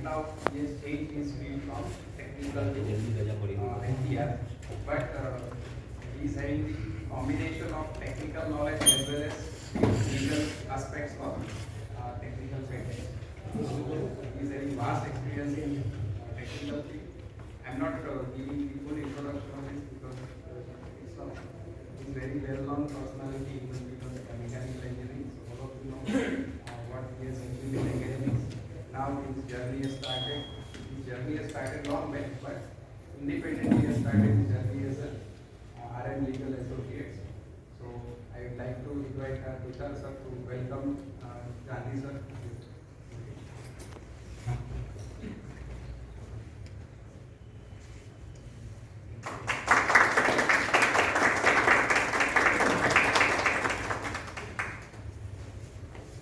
now he has changed his field from technical to NTR, but he is having the combination of technical knowledge as well as legal aspects of technical side. So he is having vast experience in technical field. I am not giving the full introduction on this because he is very well-known personality even because mechanical engineering. So all of you know what he has achieved in academics. Now his journey has started. His journey has started long back, but independently he has started his journey as a RM Legal Associates. So I would like to invite Tushar sir to welcome Gandhi sir.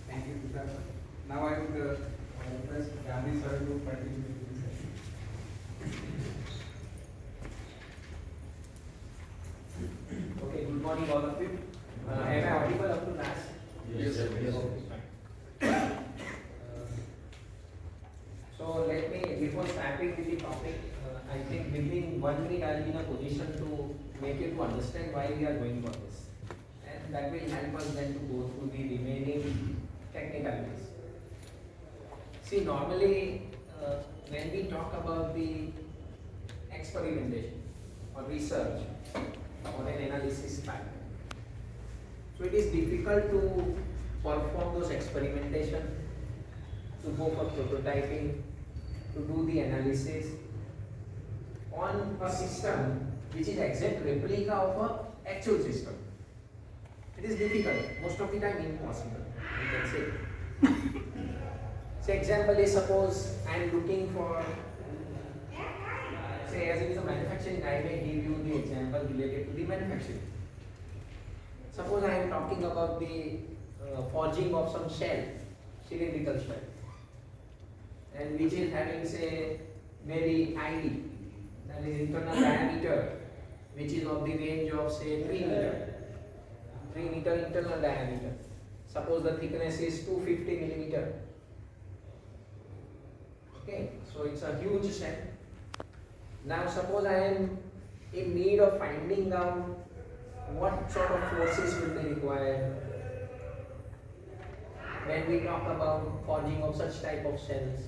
Thank you, Tushar sir. Now I would request Gandhi sir to continue with the session. Okay, good morning all of you. Am I audible up to last? Yes, sir. Yes, sir. So let me, before starting with the topic, I think within 1 minute I will be in a position to make you to understand why we are going for this. And that will help us then to go through the remaining technicalities. See, normally when we talk about the experimentation or research or an analysis pattern, so it is difficult to perform those experimentation, to go for prototyping, to do the analysis on a system which is exact replica of an actual system. It is difficult, most of the time impossible, you can say. So example is, suppose I am looking for, say as it is a manufacturing, I may give you the example related to the manufacturing. Suppose I am talking about the forging of some shell, cylindrical shell, and which is having, say, very ID, that is internal diameter, which is of the range of, say, 3 meter. 3 meter internal diameter. Suppose the thickness is 250 millimeter. Okay, so it's a huge shell. Now suppose I am in need of finding out what sort of forces will be required when we talk about forging of such type of shells.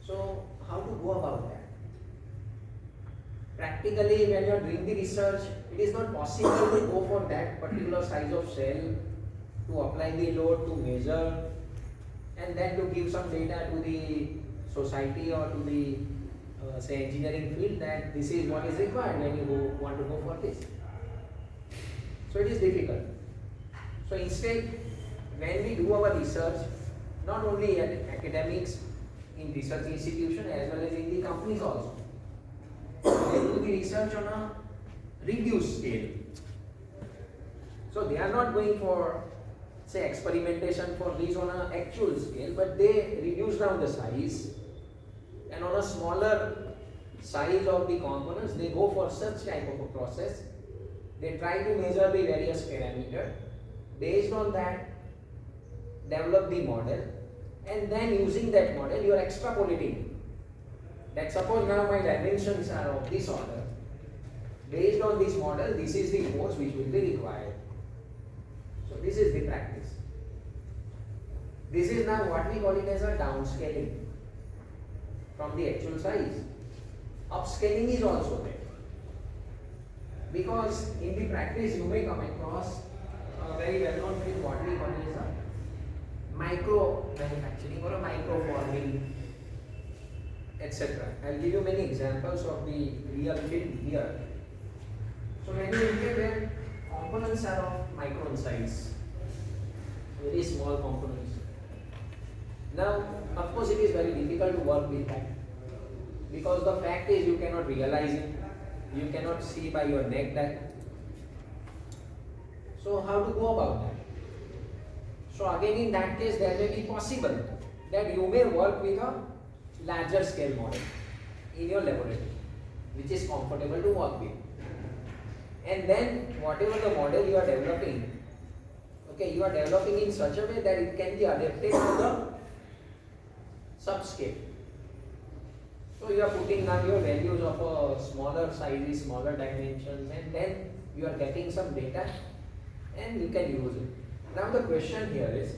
So how to go about that? Practically, when you are doing the research, it is not possible to go for that particular size of shell, to apply the load, to measure, and then to give some data to the society or to the say engineering field that this is what is required when you want to go for this. So it is difficult. So instead, when we do our research, not only at academics, in research institution as well as in the companies also, they do the research on a reduced scale. So they are not going for, say, experimentation for this on an actual scale, but they reduce down the size, and on a smaller size of the components, they go for such type of a process. They try to measure the various parameters. Based on that, develop the model, and then using that model, you are extrapolating. That suppose now my dimensions are of this order. Based on this model, this is the force which will be required. So this is the practice. This is now what we call it as a downscaling from the actual size. Upscaling is also there. Because in the practice you may come across a very well-known field, what we call it as a micro manufacturing or a micro forming, etc. I'll give you many examples of the real field here. So when you look at where components are of micron size, very small components. Now, of course, it is very difficult to work with that, because the fact is you cannot realize it, you cannot see by your neck that. So how to go about that? So again, in that case, there may be possible that you may work with a larger scale model in your laboratory, which is comfortable to work with. And then whatever the model you are developing, okay, you are developing in such a way that it can be adapted to the subscale. So you are putting down your values of a smaller sizes, smaller dimensions, and then you are getting some data and you can use it. Now the question here is,